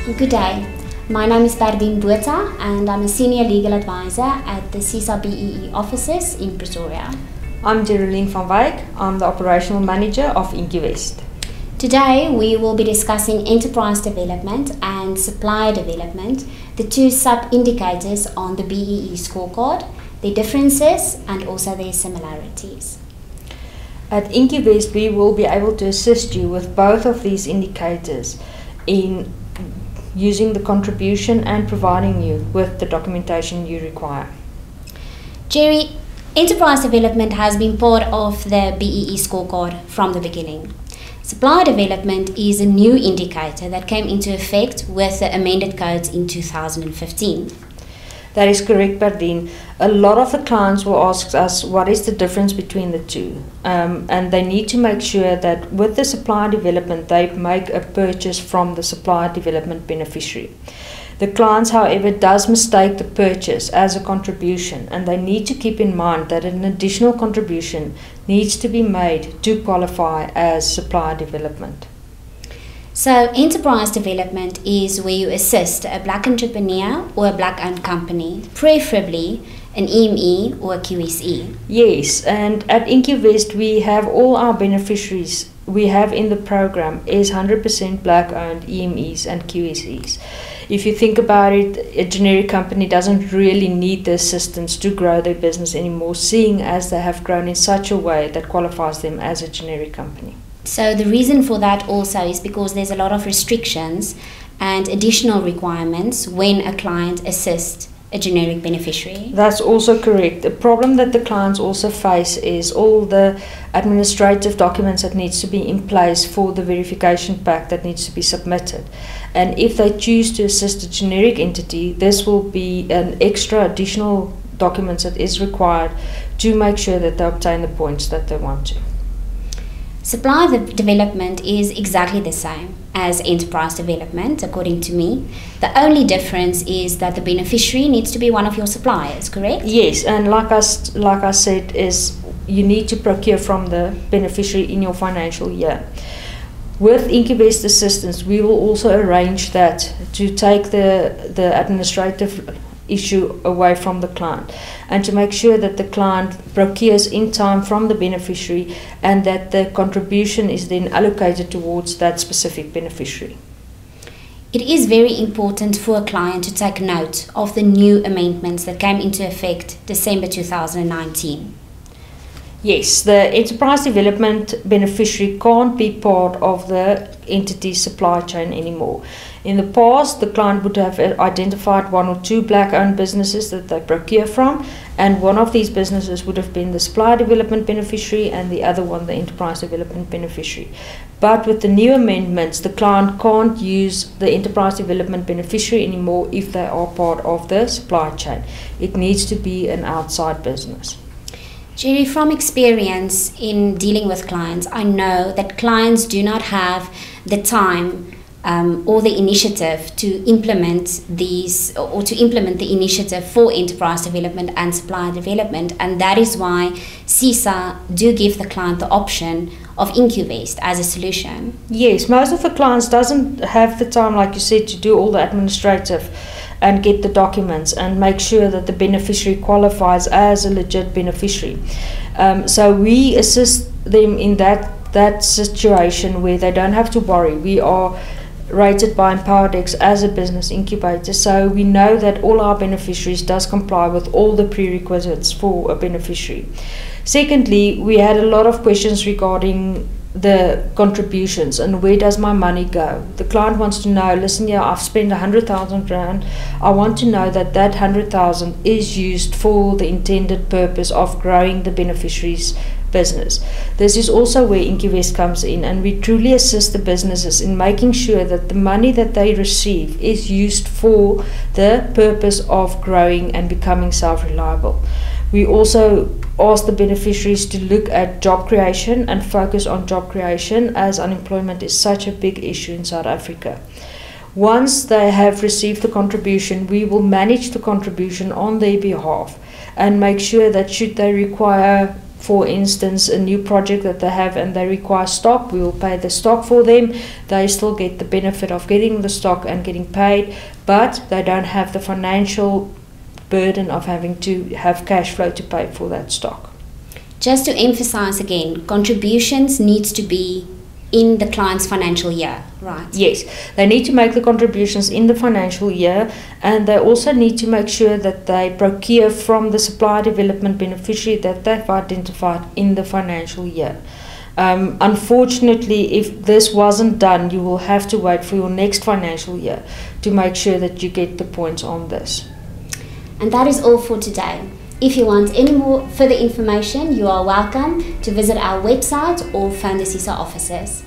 Good day. My name is Berdine Botha and I'm a Senior Legal Advisor at the SEESA BE offices in Pretoria. I'm Geralene van Wyk. I'm the Operational Manager of Incuvest. Today we will be discussing enterprise development and supplier development, the two sub-indicators on the BEE scorecard, their differences and also their similarities. At Incuvest, we will be able to assist you with both of these indicators in using the contribution and providing you with the documentation you require. Jerry, enterprise development has been part of the BEE scorecard from the beginning. Supplier development is a new indicator that came into effect with the amended codes in 2015. That is correct, Berdine. A lot of the clients will ask us what is the difference between the two, and they need to make sure that with the supplier development they make a purchase from the supplier development beneficiary. The clients, however, does mistake the purchase as a contribution, and they need to keep in mind that an additional contribution needs to be made to qualify as supplier development. So enterprise development is where you assist a black entrepreneur or a black owned company, preferably an EME or a QSE. Yes, and at Incuvest we have all our beneficiaries we have in the program is 100% black owned EMEs and QSEs. If you think about it, a generic company doesn't really need the assistance to grow their business anymore, seeing as they have grown in such a way that qualifies them as a generic company. So the reason for that also is because there's a lot of restrictions and additional requirements when a client assists a generic beneficiary. That's also correct. The problem that the clients also face is all the administrative documents that needs to be in place for the verification pack that needs to be submitted. And if they choose to assist a generic entity, this will be an extra additional documents that is required to make sure that they obtain the points that they want to. Supplier development is exactly the same as enterprise development, according to me. The only difference is that the beneficiary needs to be one of your suppliers, correct? Yes, and like I said, is you need to procure from the beneficiary in your financial year. With Incubest assistance, we will also arrange that to take the administrative issue away from the client and to make sure that the client procures in time from the beneficiary and that the contribution is then allocated towards that specific beneficiary. It is very important for a client to take note of the new amendments that came into effect December 2019. Yes, the enterprise development beneficiary can't be part of the entity's supply chain anymore. In the past, the client would have identified one or two black-owned businesses that they procure from, and one of these businesses would have been the supplier development beneficiary and the other one the enterprise development beneficiary. But with the new amendments, the client can't use the enterprise development beneficiary anymore if they are part of the supply chain. It needs to be an outside business. Jerry, from experience in dealing with clients, I know that clients do not have the time or the initiative to implement these or to implement the initiative for enterprise development and supplier development, and that is why SEESA do give the client the option of Incuvest as a solution. Yes, most of the clients doesn't have the time, like you said, to do all the administrative and get the documents and make sure that the beneficiary qualifies as a legit beneficiary. So we assist them in that situation where they don't have to worry. We are rated by Empowerdex as a business incubator, so we know that all our beneficiaries does comply with all the prerequisites for a beneficiary. Secondly, we had a lot of questions regarding the contributions and where does my money go. The client wants to know, listen here, I've spent 100,000 rand. I want to know that that 100,000 is used for the intended purpose of growing the beneficiary's business. This is also where Incuvest comes in, and we truly assist the businesses in making sure that the money that they receive is used for the purpose of growing and becoming self-reliable. We also ask the beneficiaries to look at job creation and focus on job creation, as unemployment is such a big issue in South Africa. Once they have received the contribution, we will manage the contribution on their behalf and make sure that should they require for instance, a new project that they have and they require stock, we will pay the stock for them. They still get the benefit of getting the stock and getting paid, but they don't have the financial burden of having to have cash flow to pay for that stock. Just to emphasize again, contributions needs to be in the client's financial year, right? Yes, they need to make the contributions in the financial year, and they also need to make sure that they procure from the supplier development beneficiary that they've identified in the financial year. Unfortunately, if this wasn't done, you will have to wait for your next financial year to make sure that you get the points on this. And that is all for today. If you want any more further information, you are welcome to visit our website or phone the SEESA offices.